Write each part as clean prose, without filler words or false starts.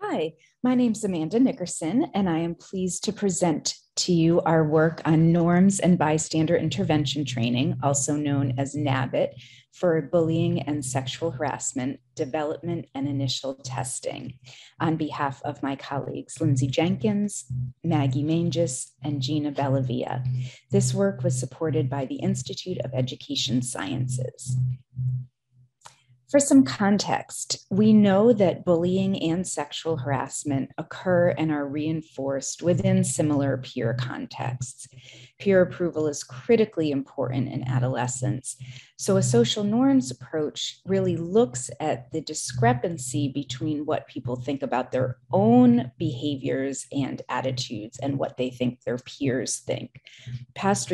Hi, my name's Amanda Nickerson, and I am pleased to present to you our work on norms and bystander intervention training, also known as NABIT, for bullying and sexual harassment, development and initial testing, on behalf of my colleagues, Lindsay Jenkins, Maggie Mangis, and Gina Bellavia. This work was supported by the Institute of Education Sciences. For some context, we know that bullying and sexual harassment occur and are reinforced within similar peer contexts. Peer approval is critically important in adolescence. So a social norms approach really looks at the discrepancy between what people think about their own behaviors and attitudes and what they think their peers think. Past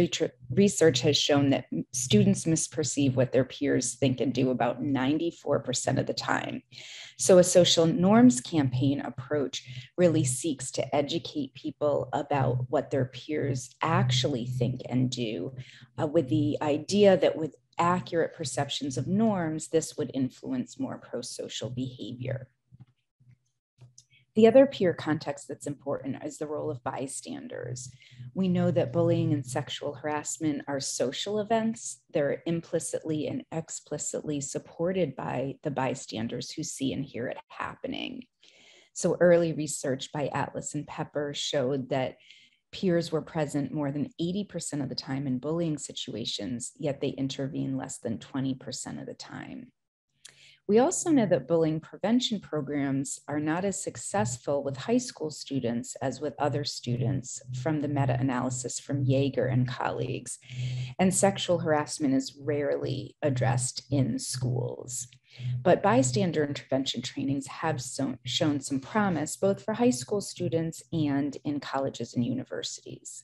research has shown that students misperceive what their peers think and do about 94% of the time. So a social norms campaign approach really seeks to educate people about what their peers actually think and do, with the idea that with accurate perceptions of norms, this would influence more pro-social behavior. The other peer context that's important is the role of bystanders. We know that bullying and sexual harassment are social events. They're implicitly and explicitly supported by the bystanders who see and hear it happening. So early research by Atlas and Pepper showed that peers were present more than 80% of the time in bullying situations, yet they intervene less than 20% of the time. We also know that bullying prevention programs are not as successful with high school students as with other students from the meta-analysis from Yeager and colleagues. And sexual harassment is rarely addressed in schools. But bystander intervention trainings have shown some promise, both for high school students and in colleges and universities.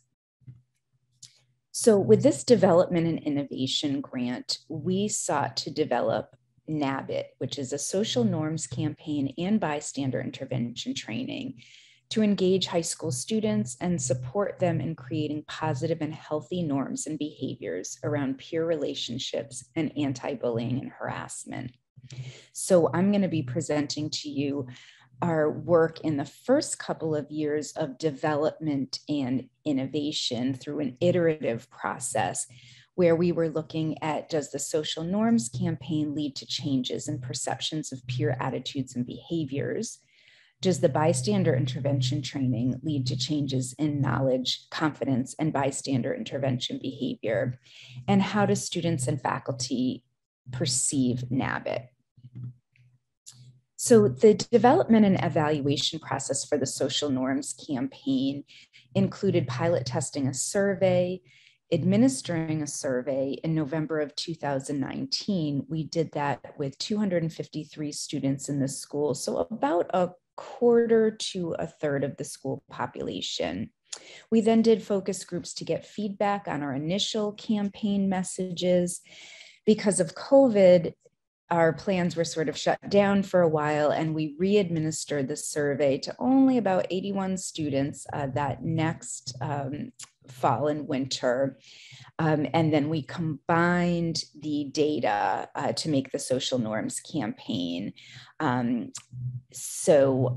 So with this development and innovation grant, we sought to develop NABIT, which is a social norms campaign and bystander intervention training to engage high school students and support them in creating positive and healthy norms and behaviors around peer relationships and anti-bullying and harassment. So I'm going to be presenting to you our work in the first couple of years of development and innovation through an iterative process, where we were looking at, does the social norms campaign lead to changes in perceptions of peer attitudes and behaviors? Does the bystander intervention training lead to changes in knowledge, confidence, and bystander intervention behavior? And how do students and faculty perceive NABIT? So the development and evaluation process for the social norms campaign included pilot testing a survey, administering a survey in November of 2019. We did that with 253 students in the school, so about a quarter to a third of the school population. We then did focus groups to get feedback on our initial campaign messages. Because of COVID, our plans were sort of shut down for a while, and we re-administered the survey to only about 81 students that next fall and winter. And then we combined the data to make the social norms campaign. I'll tell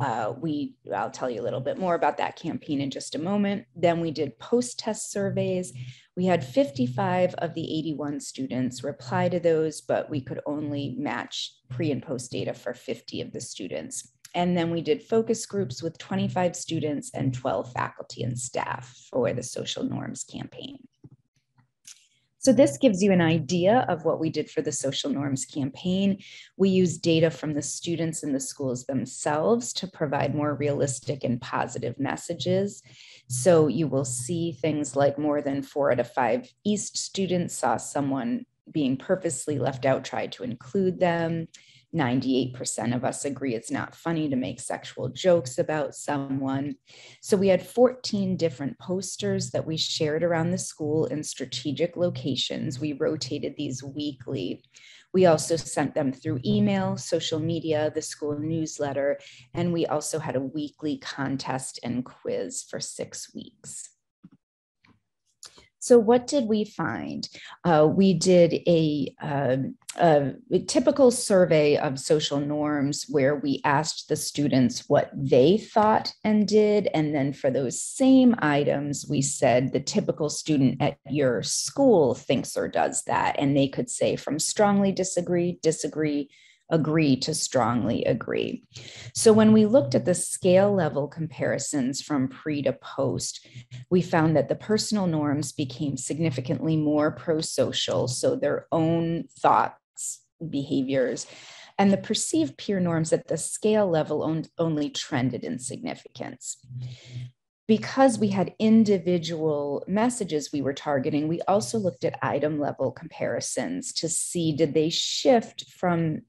you a little bit more about that campaign in just a moment. Then we did post-test surveys. We had 55 of the 81 students reply to those, but we could only match pre and post data for 50 of the students. And then we did focus groups with 25 students and 12 faculty and staff for the social norms campaign. So this gives you an idea of what we did for the social norms campaign. We used data from the students in the schools themselves to provide more realistic and positive messages. So you will see things like more than 4 out of 5 East students saw someone being purposely left out, tried to include them. 98% of us agree it's not funny to make sexual jokes about someone. So we had 14 different posters that we shared around the school in strategic locations. We rotated these weekly. We also sent them through email, social media, the school newsletter, and we also had a weekly contest and quiz for 6 weeks. So what did we find? We did a a typical survey of social norms where we asked the students what they thought and did. And then for those same items, we said the typical student at your school thinks or does that. And they could say from strongly disagree, disagree, agree to strongly agree. So when we looked at the scale level comparisons from pre to post, we found that the personal norms became significantly more pro-social, so their own thoughts, behaviors, and the perceived peer norms at the scale level only trended in significance. Because we had individual messages we were targeting, we also looked at item level comparisons to see, did they shift from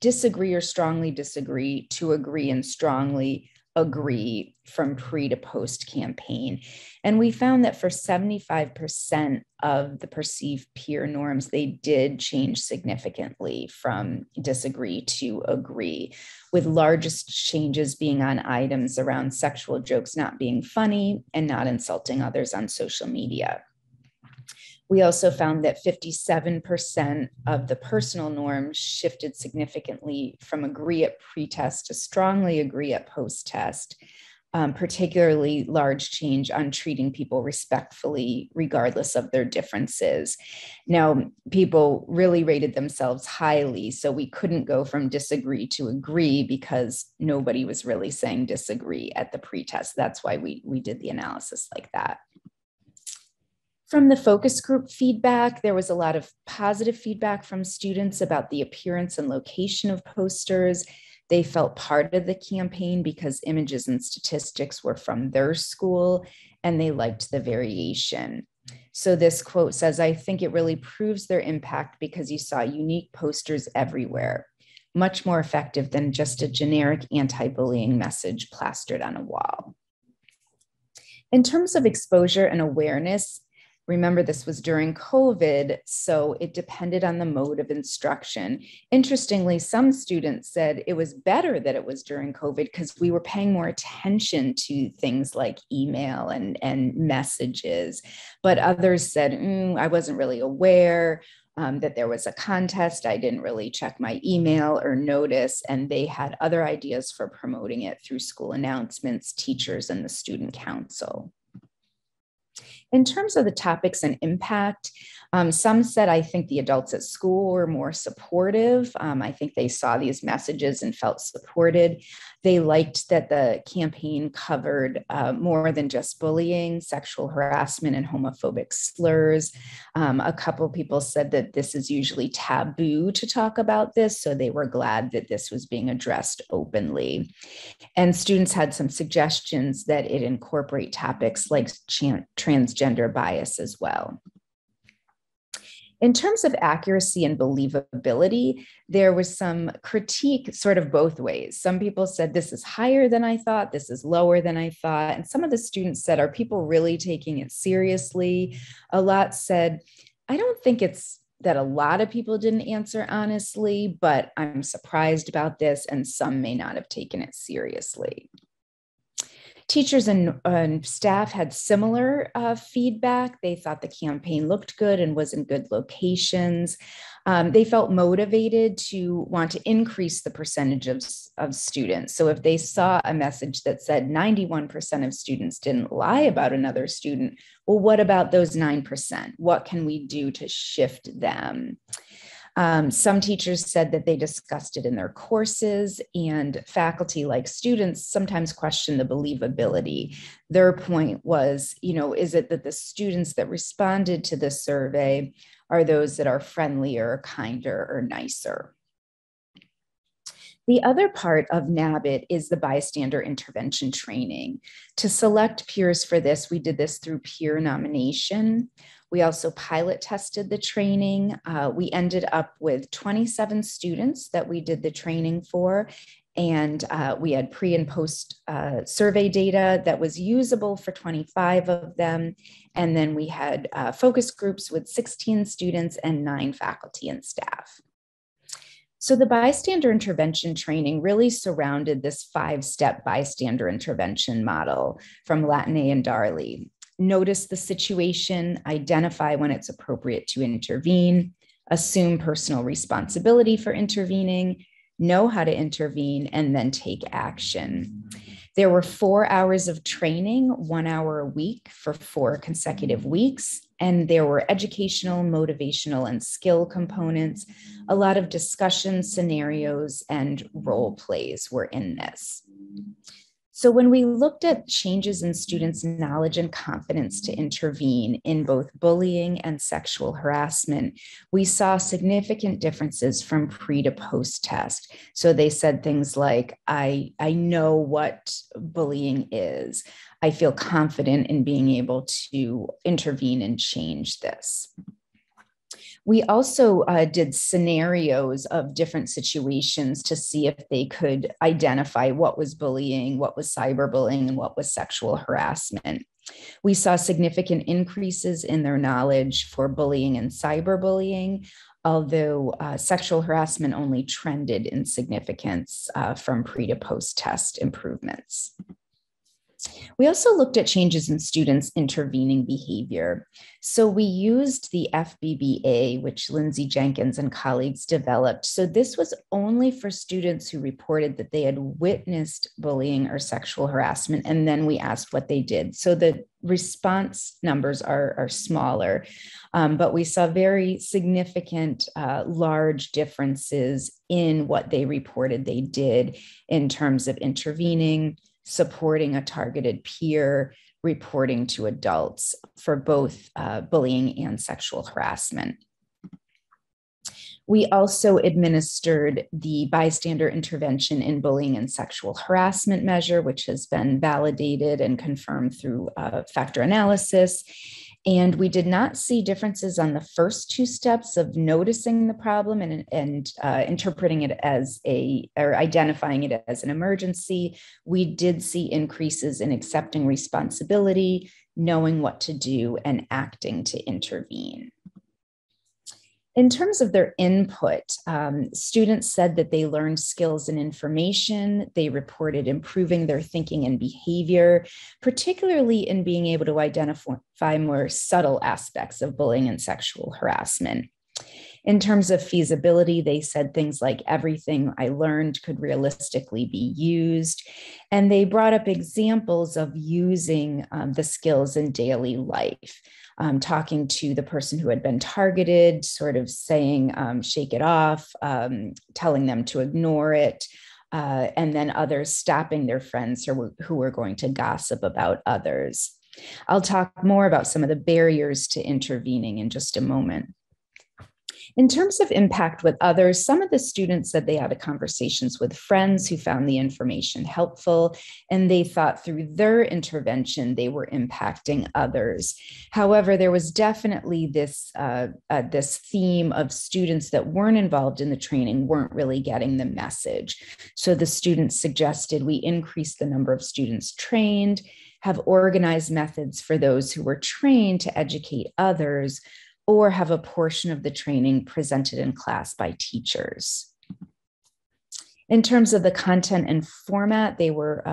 disagree or strongly disagree to agree and strongly agree from pre to post campaign. And we found that for 75% of the perceived peer norms, they did change significantly from disagree to agree, with largest changes being on items around sexual jokes not being funny and not insulting others on social media. We also found that 57% of the personal norms shifted significantly from agree at pre-test to strongly agree at post-test, particularly large change on treating people respectfully, regardless of their differences. Now, people really rated themselves highly, so we couldn't go from disagree to agree because nobody was really saying disagree at the pre-test. That's why we did the analysis like that. From the focus group feedback, there was a lot of positive feedback from students about the appearance and location of posters. They felt part of the campaign because images and statistics were from their school, and they liked the variation. So this quote says, "I think it really proves their impact because you saw unique posters everywhere, much more effective than just a generic anti-bullying message plastered on a wall." In terms of exposure and awareness, remember, this was during COVID, so it depended on the mode of instruction. Interestingly, some students said it was better that it was during COVID because we were paying more attention to things like email and messages. But others said, I wasn't really aware that there was a contest. I didn't really check my email or notice, and they had other ideas for promoting it through school announcements, teachers, and the student council. In terms of the topics and impact, some said, I think the adults at school were more supportive. I think they saw these messages and felt supported. They liked that the campaign covered more than just bullying, sexual harassment, and homophobic slurs. A couple of people said that this is usually taboo to talk about this, so they were glad that this was being addressed openly. And students had some suggestions that it incorporate topics like transgender bias as well. In terms of accuracy and believability, there was some critique sort of both ways. Some people said, this is higher than I thought, this is lower than I thought. And some of the students said, are people really taking it seriously? A lot said, I don't think it's that a lot of people didn't answer honestly, but I'm surprised about this, and some may not have taken it seriously. Teachers and staff had similar feedback. They thought the campaign looked good and was in good locations. They felt motivated to want to increase the percentage of students. So if they saw a message that said 91% of students didn't lie about another student, well, what about those 9%? What can we do to shift them? Some teachers said that they discussed it in their courses, and faculty, like students, sometimes question the believability. Their point was, is it that the students that responded to the survey are those that are friendlier, kinder, or nicer? The other part of NABIT is the bystander intervention training. To select peers for this, we did this through peer nomination. We also pilot tested the training. We ended up with 27 students that we did the training for, and we had pre and post survey data that was usable for 25 of them. And then we had focus groups with 16 students and 9 faculty and staff. So the bystander intervention training really surrounded this 5-step bystander intervention model from Latine and Darley. Notice the situation, identify when it's appropriate to intervene, assume personal responsibility for intervening, know how to intervene, and then take action. There were 4 hours of training, 1 hour a week for 4 consecutive weeks. And there were educational, motivational, and skill components. A lot of discussion scenarios and role plays were in this. So when we looked at changes in students' knowledge and confidence to intervene in both bullying and sexual harassment, we saw significant differences from pre to post test. So they said things like, I know what bullying is. I feel confident in being able to intervene and change this. We also did scenarios of different situations to see if they could identify what was bullying, what was cyberbullying, and what was sexual harassment. We saw significant increases in their knowledge for bullying and cyberbullying, although sexual harassment only trended in significance from pre to post test improvements. We also looked at changes in students' intervening behavior. So we used the FBBA, which Lindsay Jenkins and colleagues developed. So this was only for students who reported that they had witnessed bullying or sexual harassment, and then we asked what they did. So the response numbers are smaller, but we saw very significant, large differences in what they reported they did in terms of intervening, supporting a targeted peer, reporting to adults for both bullying and sexual harassment. We also administered the bystander intervention in bullying and sexual harassment measure, which has been validated and confirmed through factor analysis. And we did not see differences on the first 2 steps of noticing the problem and interpreting it as or identifying it as an emergency. We did see increases in accepting responsibility, knowing what to do, and acting to intervene. In terms of their input, students said that they learned skills and information. They reported improving their thinking and behavior, particularly in being able to identify more subtle aspects of bullying and sexual harassment. In terms of feasibility, they said things like everything I learned could realistically be used. And they brought up examples of using the skills in daily life. Talking to the person who had been targeted, sort of saying, shake it off, telling them to ignore it, and then others stopping their friends who were going to gossip about others. I'll talk more about some of the barriers to intervening in just a moment. In terms of impact with others, some of the students said they had conversations with friends who found the information helpful, and they thought through their intervention, they were impacting others. However, there was definitely this theme of students that weren't involved in the training weren't really getting the message. So the students suggested we increase the number of students trained, have organized methods for those who were trained to educate others, or have a portion of the training presented in class by teachers. In terms of the content and format, they were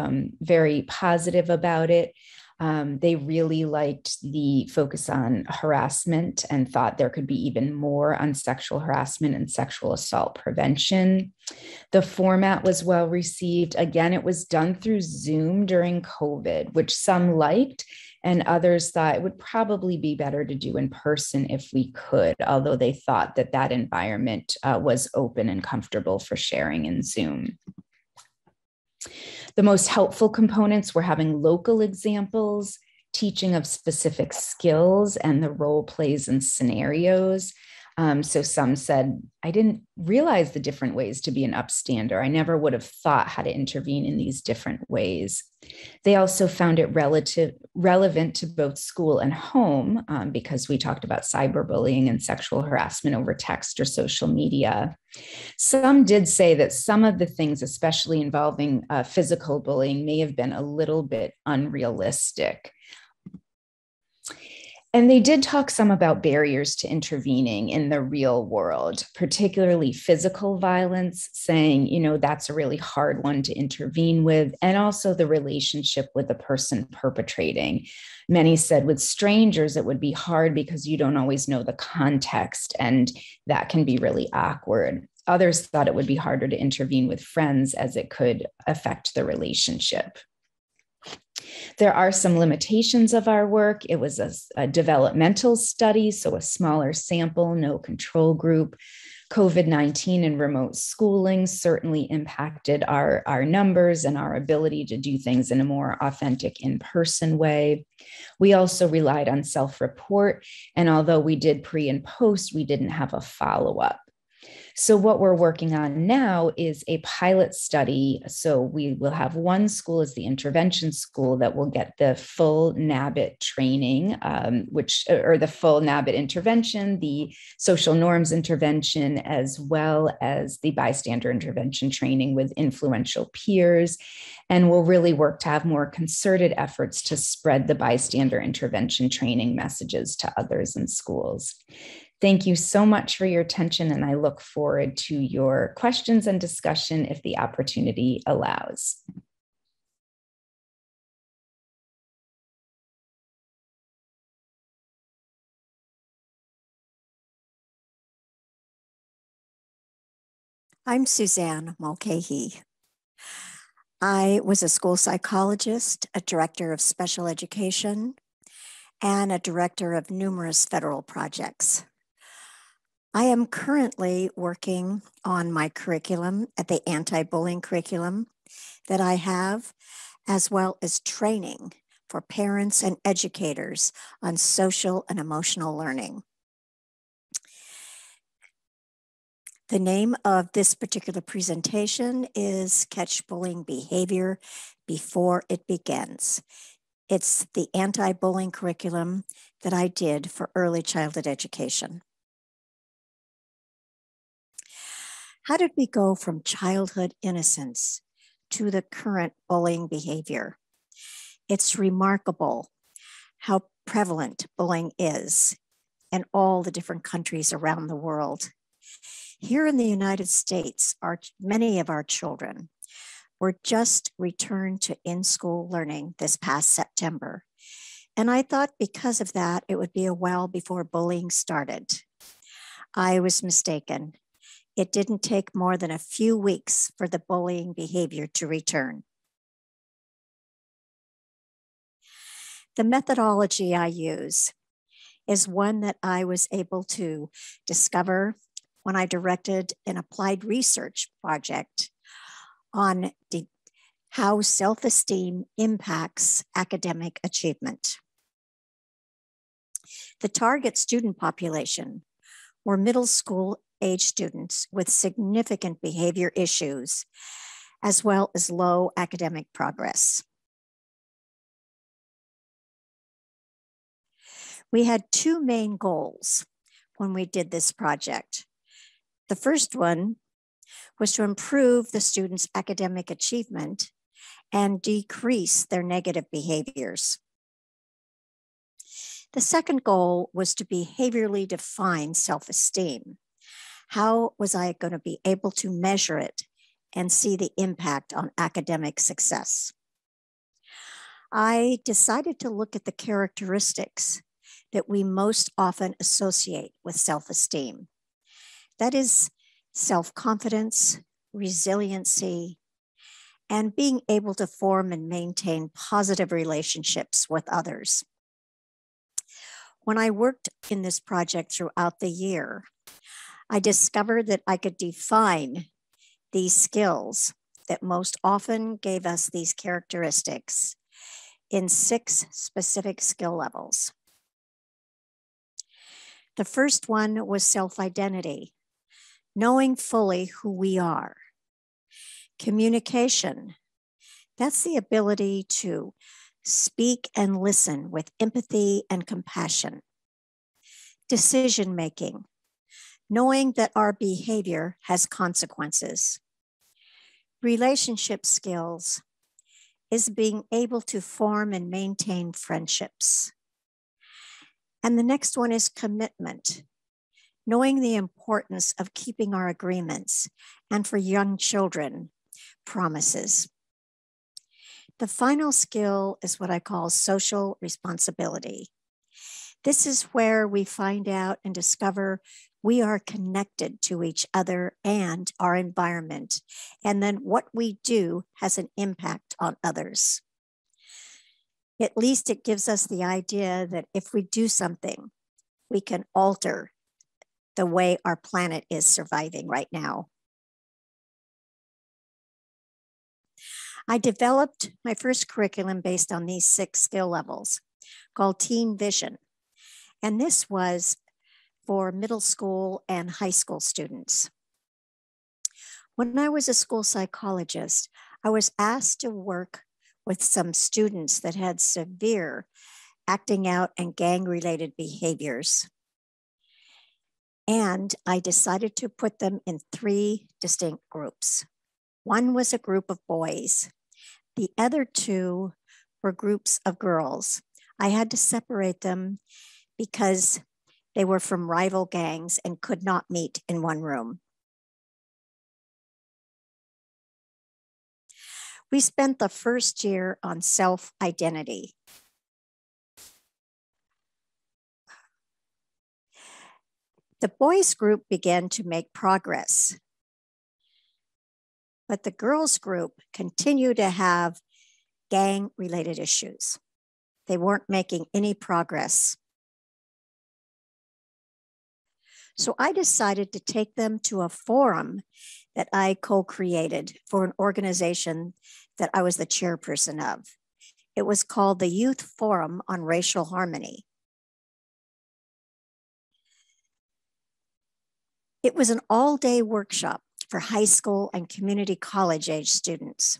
very positive about it. They really liked the focus on harassment and thought there could be even more on sexual harassment and sexual assault prevention. The format was well received. Again, it was done through Zoom during COVID, which some liked, and others thought it would probably be better to do in person if we could, although they thought that that environment was open and comfortable for sharing in Zoom. The most helpful components were having local examples, teaching of specific skills, and the role plays and scenarios. So some said, I didn't realize the different ways to be an upstander. I never would have thought how to intervene in these different ways. They also found it relevant to both school and home because we talked about cyberbullying and sexual harassment over text or social media. Some did say that some of the things, especially involving physical bullying, may have been a little bit unrealistic. And they did talk some about barriers to intervening in the real world, particularly physical violence, saying, that's a really hard one to intervene with, and also the relationship with the person perpetrating. Many said with strangers, it would be hard because you don't always know the context, and that can be really awkward. Others thought it would be harder to intervene with friends as it could affect the relationship. There are some limitations of our work. It was a developmental study, so a smaller sample, no control group. COVID-19 and remote schooling certainly impacted our numbers and our ability to do things in a more authentic in-person way. We also relied on self-report, and although we did pre and post, we didn't have a follow-up. So what we're working on now is a pilot study. So we will have one school as the intervention school that will get the full NABIT training, or the full NABIT intervention, the social norms intervention, as well as the bystander intervention training with influential peers. And we'll really work to have more concerted efforts to spread the bystander intervention training messages to others in schools. Thank you so much for your attention, and I look forward to your questions and discussion if the opportunity allows. I'm Suzanne Mulcahy. I was a school psychologist, a director of special education, and a director of numerous federal projects. I am currently working on my curriculum at the anti-bullying curriculum that I have, as well as training for parents and educators on social and emotional learning. The name of this particular presentation is Catch Bullying Behavior Before It Begins. It's the anti-bullying curriculum that I did for early childhood education. How did we go from childhood innocence to the current bullying behavior? It's remarkable how prevalent bullying is in all the different countries around the world. Here in the United States, many of our children were just returned to in-school learning this past September. And I thought because of that, it would be a while before bullying started. I was mistaken. It didn't take more than a few weeks for the bullying behavior to return. The methodology I use is one that I was able to discover when I directed an applied research project on how self-esteem impacts academic achievement. The target student population were middle school age students with significant behavior issues, as well as low academic progress. We had two main goals when we did this project. The first one was to improve the students' academic achievement and decrease their negative behaviors. The second goal was to behaviorally define self-esteem. How was I going to be able to measure it and see the impact on academic success? I decided to look at the characteristics that we most often associate with self-esteem. That is self-confidence, resiliency, and being able to form and maintain positive relationships with others. When I worked in this project throughout the year, I discovered that I could define these skills that most often gave us these characteristics in 6 specific skill levels. The first one was self-identity, knowing fully who we are. Communication, that's the ability to speak and listen with empathy and compassion. Decision-making, knowing that our behavior has consequences. Relationship skills is being able to form and maintain friendships. And the next one is commitment, knowing the importance of keeping our agreements, and for young children, promises. The final skill is what I call social responsibility. This is where we find out and discover we are connected to each other and our environment, and then what we do has an impact on others. At least it gives us the idea that if we do something, we can alter the way our planet is surviving right now. I developed my first curriculum based on these 6 skill levels called Teen Vision. And this was for middle school and high school students. When I was a school psychologist, I was asked to work with some students that had severe acting out and gang-related behaviors. And I decided to put them in 3 distinct groups. One was a group of boys. The other 2 were groups of girls. I had to separate them because they were from rival gangs and could not meet in one room. We spent the first year on self-identity. The boys group began to make progress, but the girls group continued to have gang-related issues. They weren't making any progress. So I decided to take them to a forum that I co-created for an organization that I was the chairperson of. It was called the Youth Forum on Racial Harmony. It was an all-day workshop for high school and community college age students.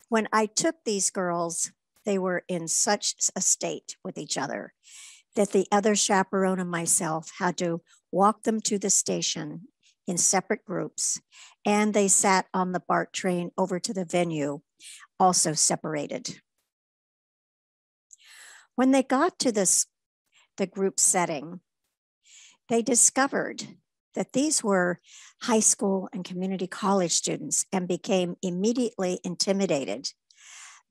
When I took these girls, they were in such a state with each other that the other chaperone and myself had to walk them to the station in separate groups, and they sat on the BART train over to the venue, also separated. When they got to the group setting, they discovered that these were high school and community college students and became immediately intimidated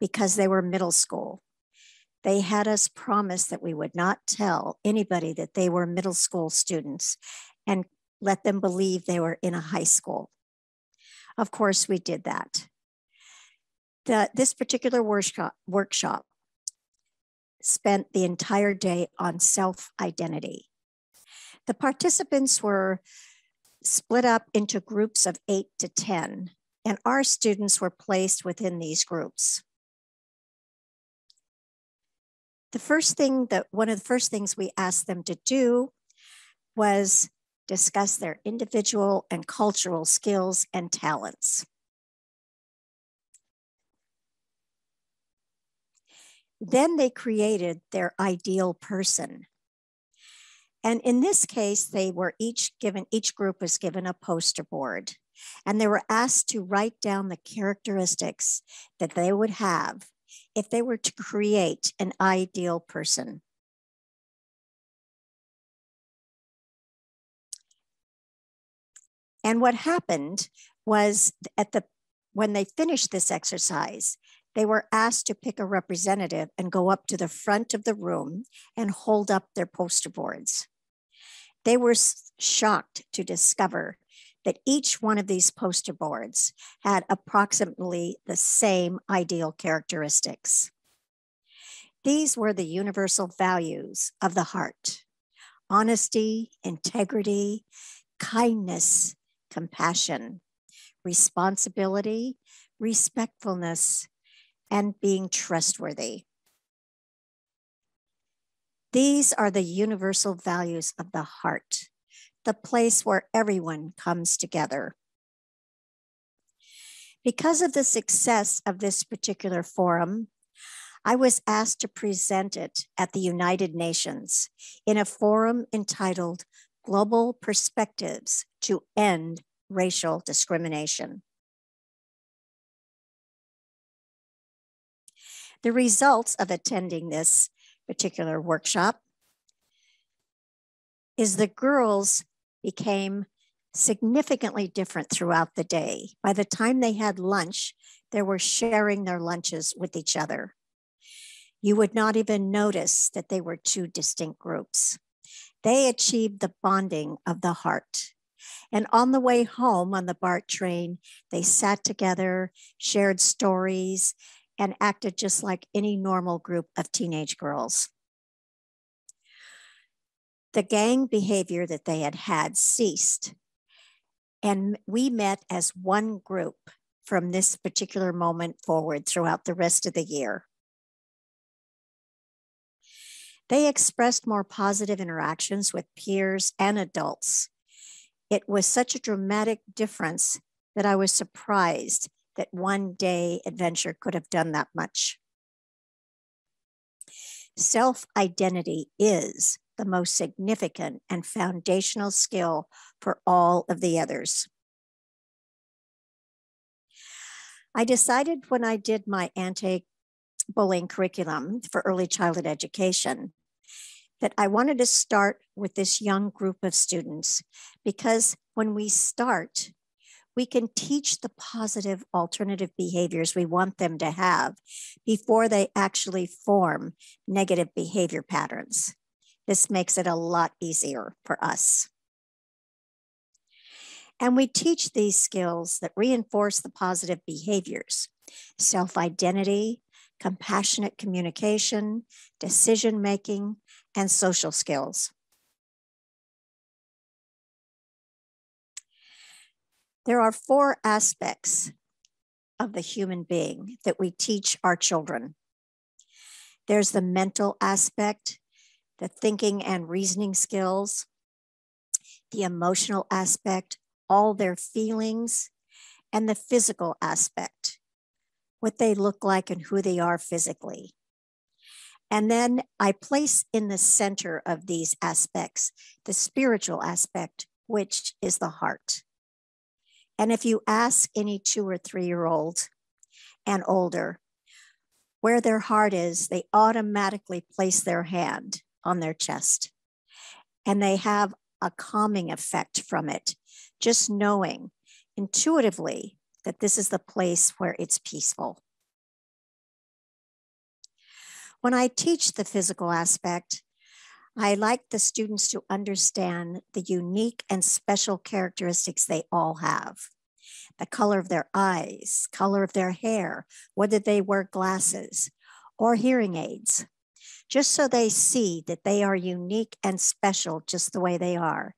because they were middle school. They had us promise that we would not tell anybody that they were middle school students and let them believe they were in a high school. Of course, we did that. This particular workshop spent the entire day on self-identity. The participants were split up into groups of 8 to 10, and our students were placed within these groups. One of the first things we asked them to do was discuss their individual and cultural skills and talents. Then they created their ideal person. And in this case, they were each group was given a poster board, and they were asked to write down the characteristics that they would have if they were to create an ideal person. And what happened was when they finished this exercise, they were asked to pick a representative and go up to the front of the room and hold up their poster boards. They were shocked to discover that each one of these poster boards had approximately the same ideal characteristics. These were the universal values of the heart: honesty, integrity, kindness, compassion, responsibility, respectfulness, and being trustworthy. These are the universal values of the heart, the place where everyone comes together. Because of the success of this particular forum, I was asked to present it at the United Nations in a forum entitled Global Perspectives to End Racial Discrimination. The results of attending this particular workshop is the girls became significantly different throughout the day. By the time they had lunch, they were sharing their lunches with each other. You would not even notice that they were two distinct groups. They achieved the bonding of the heart. And on the way home on the BART train, they sat together, shared stories, and acted just like any normal group of teenage girls. The gang behavior that they had ceased, and we met as one group from this particular moment forward throughout the rest of the year. They expressed more positive interactions with peers and adults. It was such a dramatic difference that I was surprised that one day adventure could have done that much. Self-identity is the most significant and foundational skill for all of the others. I decided when I did my anti-bullying curriculum for early childhood education that I wanted to start with this young group of students, because when we start, we can teach the positive alternative behaviors we want them to have before they actually form negative behavior patterns. This makes it a lot easier for us. And we teach these skills that reinforce the positive behaviors: self-identity, compassionate communication, decision-making, and social skills. There are 4 aspects of the human being that we teach our children. There's the mental aspect, the thinking and reasoning skills, the emotional aspect, all their feelings, and the physical aspect, what they look like and who they are physically. And then I place in the center of these aspects the spiritual aspect, which is the heart. And if you ask any 2 or 3-year-old and older where their heart is, they automatically place their hand on their chest. And they have a calming effect from it, just knowing intuitively that this is the place where it's peaceful. When I teach the physical aspect, I like the students to understand the unique and special characteristics they all have. The color of their eyes, color of their hair, whether they wear glasses or hearing aids, just so they see that they are unique and special just the way they are,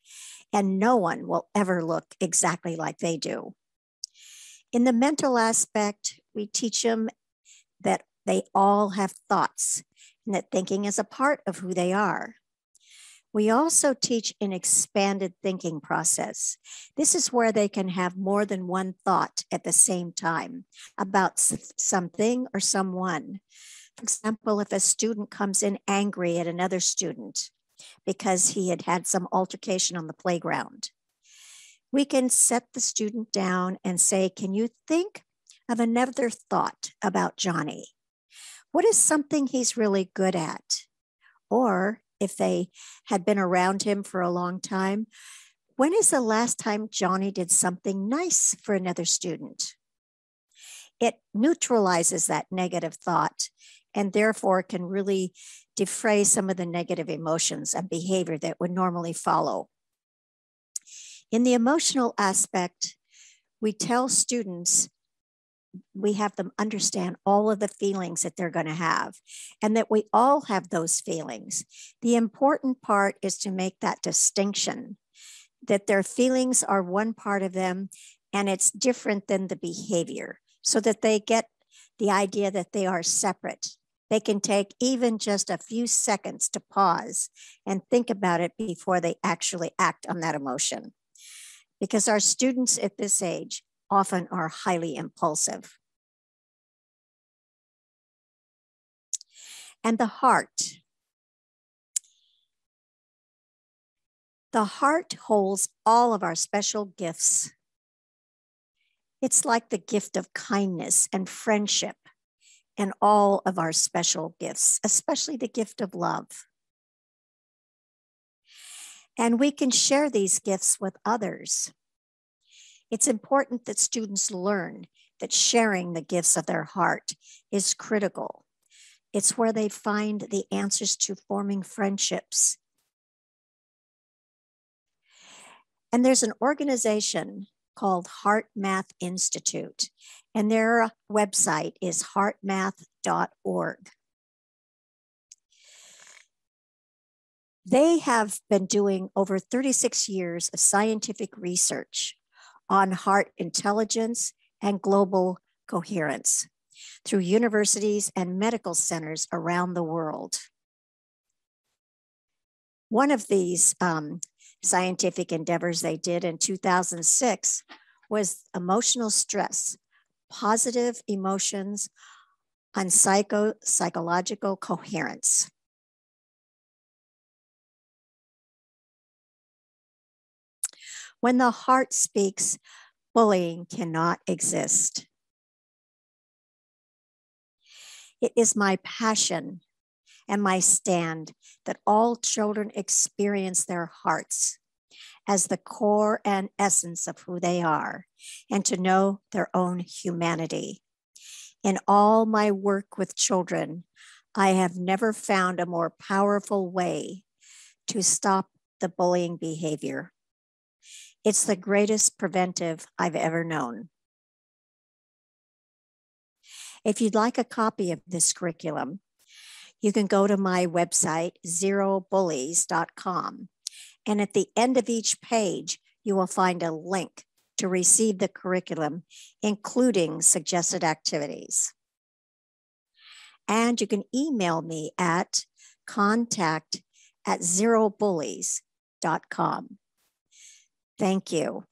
and no one will ever look exactly like they do. In the mental aspect, we teach them that they all have thoughts and that thinking is a part of who they are. We also teach an expanded thinking process. This is where they can have more than one thought at the same time about something or someone. For example, if a student comes in angry at another student because he had had some altercation on the playground, we can set the student down and say, can you think of another thought about Johnny? What is something he's really good at? Or if they had been around him for a long time, when is the last time Johnny did something nice for another student? It neutralizes that negative thought and therefore can really defray some of the negative emotions and behavior that would normally follow. In the emotional aspect, we tell students, we have them understand all of the feelings that they're going to have and that we all have those feelings. The important part is to make that distinction, that their feelings are one part of them and it's different than the behavior, so that they get the idea that they are separate. They can take even just a few seconds to pause and think about it before they actually act on that emotion. Because our students at this age often are highly impulsive. And the heart. The heart holds all of our special gifts. It's like the gift of kindness and friendship, and all of our special gifts, especially the gift of love. And we can share these gifts with others. It's important that students learn that sharing the gifts of their heart is critical. It's where they find the answers to forming friendships. And there's an organization called Heart Math Institute, and their website is heartmath.org. They have been doing over 36 years of scientific research on heart intelligence and global coherence through universities and medical centers around the world. One of these scientific endeavors they did in 2006 was emotional stress, positive emotions on psychological coherence. When the heart speaks, bullying cannot exist. It is my passion and my stand that all children experience their hearts as the core and essence of who they are, and to know their own humanity. In all my work with children, I have never found a more powerful way to stop the bullying behavior. It's the greatest preventive I've ever known. If you'd like a copy of this curriculum, you can go to my website, zerobullies.com. And at the end of each page, you will find a link to receive the curriculum, including suggested activities. And you can email me at contact@zerobullies.com. Thank you.